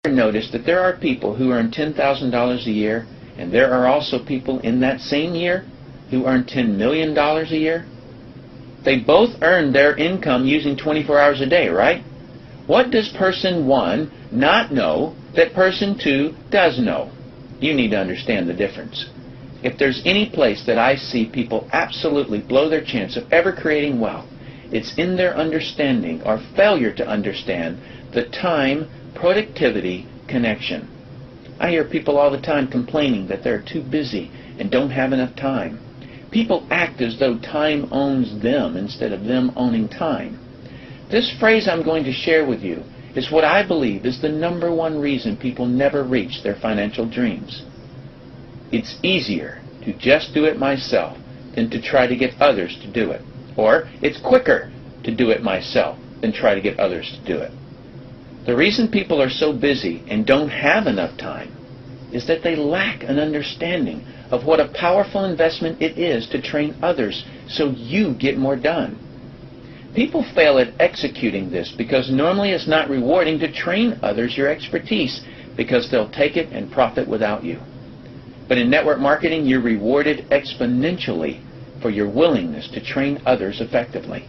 Notice that there are people who earn $10,000 a year, and there are also people in that same year who earn $10 million a year? They both earn their income using 24 hours a day, right? What does person 1 not know that person 2 does know? You need to understand the difference. If there's any place that I see people absolutely blow their chance of ever creating wealth, it's in their understanding or failure to understand the time productivity connection. I hear people all the time complaining that they're too busy and don't have enough time. People act as though time owns them instead of them owning time. This phrase I'm going to share with you is what I believe is the #1 reason people never reach their financial dreams. It's easier to just do it myself than to try to get others to do it. Or it's quicker to do it myself than try to get others to do it. The reason people are so busy and don't have enough time is that they lack an understanding of what a powerful investment it is to train others so you get more done. People fail at executing this because normally it's not rewarding to train others your expertise because they'll take it and profit without you. But in network marketing, you're rewarded exponentially for your willingness to train others effectively.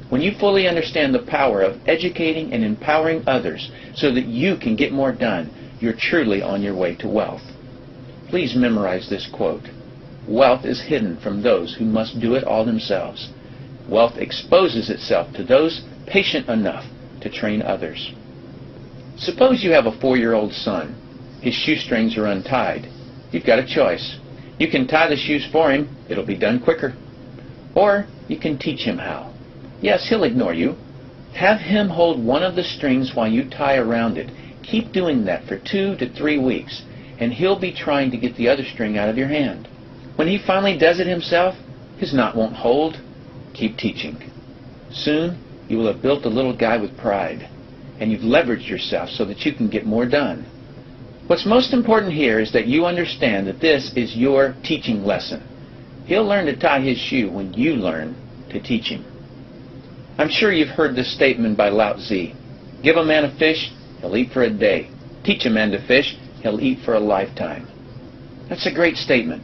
When you fully understand the power of educating and empowering others so that you can get more done, you're truly on your way to wealth. Please memorize this quote. Wealth is hidden from those who must do it all themselves. Wealth exposes itself to those patient enough to train others. Suppose you have a 4-year-old son. His shoestrings are untied. You've got a choice. You can tie the shoes for him. It'll be done quicker. Or you can teach him how. Yes, he'll ignore you. Have him hold one of the strings while you tie around it. Keep doing that for 2 to 3 weeks, and he'll be trying to get the other string out of your hand. When he finally does it himself, his knot won't hold. Keep teaching. Soon, you will have built a little guy with pride, and you've leveraged yourself so that you can get more done. What's most important here is that you understand that this is your teaching lesson. He'll learn to tie his shoe when you learn to teach him. I'm sure you've heard this statement by Lao Tzu. Give a man a fish, he'll eat for a day. Teach a man to fish, he'll eat for a lifetime. That's a great statement.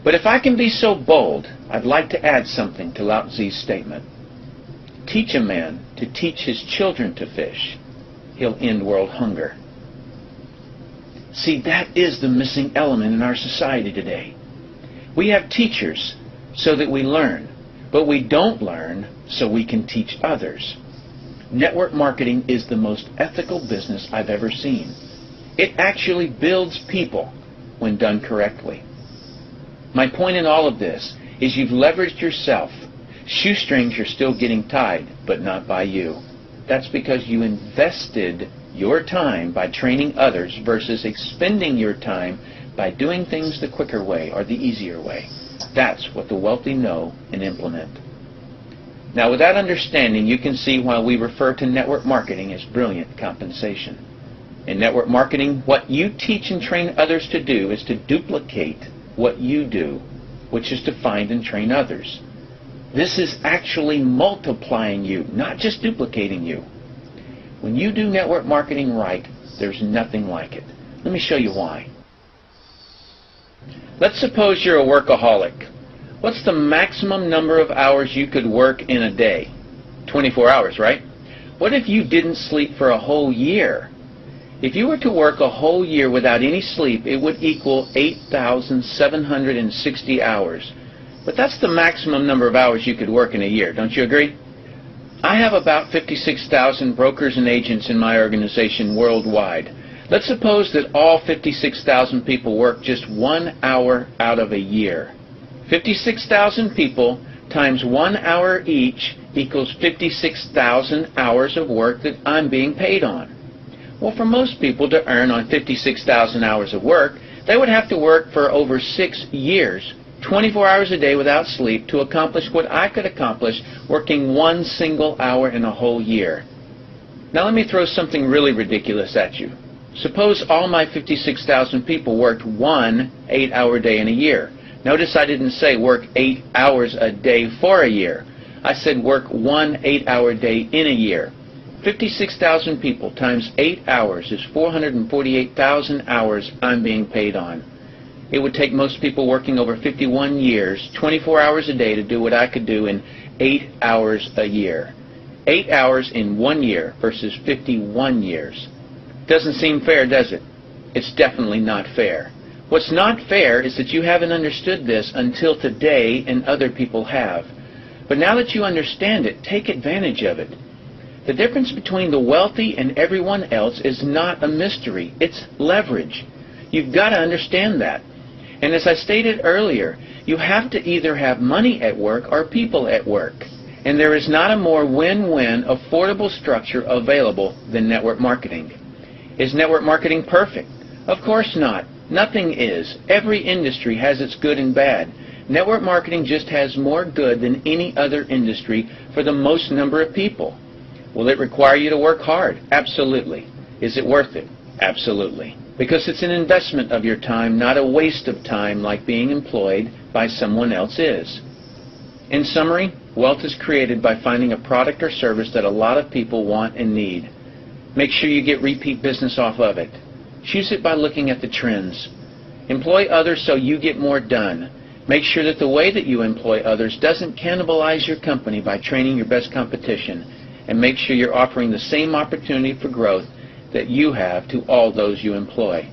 But if I can be so bold, I'd like to add something to Lao Tzu's statement. Teach a man to teach his children to fish, he'll end world hunger. See, that is the missing element in our society today. We have teachers so that we learn, but we don't learn so we can teach others. Network marketing is the most ethical business I've ever seen. It actually builds people when done correctly. My point in all of this is you've leveraged yourself. Shoestrings are still getting tied, but not by you. That's because you invested your time by training others versus expending your time by doing things the quicker way or the easier way. That's what the wealthy know and implement. Now, with that understanding, you can see why we refer to network marketing as brilliant compensation. In network marketing, what you teach and train others to do is to duplicate what you do, which is to find and train others. This is actually multiplying you, not just duplicating you. When you do network marketing right, there's nothing like it. Let me show you why. Let's suppose you're a workaholic. What's the maximum number of hours you could work in a day? 24 hours, right? What if you didn't sleep for a whole year? If you were to work a whole year without any sleep, it would equal 8,760 hours. But that's the maximum number of hours you could work in a year, don't you agree? I have about 56,000 brokers and agents in my organization worldwide. Let's suppose that all 56,000 people work just 1 hour out of a year. 56,000 people times 1 hour each equals 56,000 hours of work that I'm being paid on. Well, for most people to earn on 56,000 hours of work, they would have to work for over 6 years, 24 hours a day without sleep, to accomplish what I could accomplish working 1 single hour in a whole year. Now let me throw something really ridiculous at you. Suppose all my 56,000 people worked 1 8-hour day in a year. Notice I didn't say work 8 hours a day for a year. I said work 1 8-hour day in a year. 56,000 people times 8 hours is 448,000 hours I'm being paid on. It would take most people working over 51 years, 24 hours a day to do what I could do in 8 hours a year. 8 hours in 1 year versus 51 years. Doesn't seem fair, does it? It's definitely not fair. What's not fair is that you haven't understood this until today and other people have. But now that you understand it, take advantage of it. The difference between the wealthy and everyone else is not a mystery. It's leverage. You've got to understand that. And as I stated earlier, you have to either have money at work or people at work. And there is not a more win-win, affordable structure available than network marketing. Is network marketing perfect? Of course not. Nothing is. Every industry has its good and bad. Network marketing just has more good than any other industry for the most number of people. Will it require you to work hard? Absolutely. Is it worth it? Absolutely. Because it's an investment of your time, not a waste of time like being employed by someone else is. In summary, wealth is created by finding a product or service that a lot of people want and need. Make sure you get repeat business off of it. Choose it by looking at the trends. Employ others so you get more done. Make sure that the way that you employ others doesn't cannibalize your company by training your best competition. And make sure you're offering the same opportunity for growth that you have to all those you employ.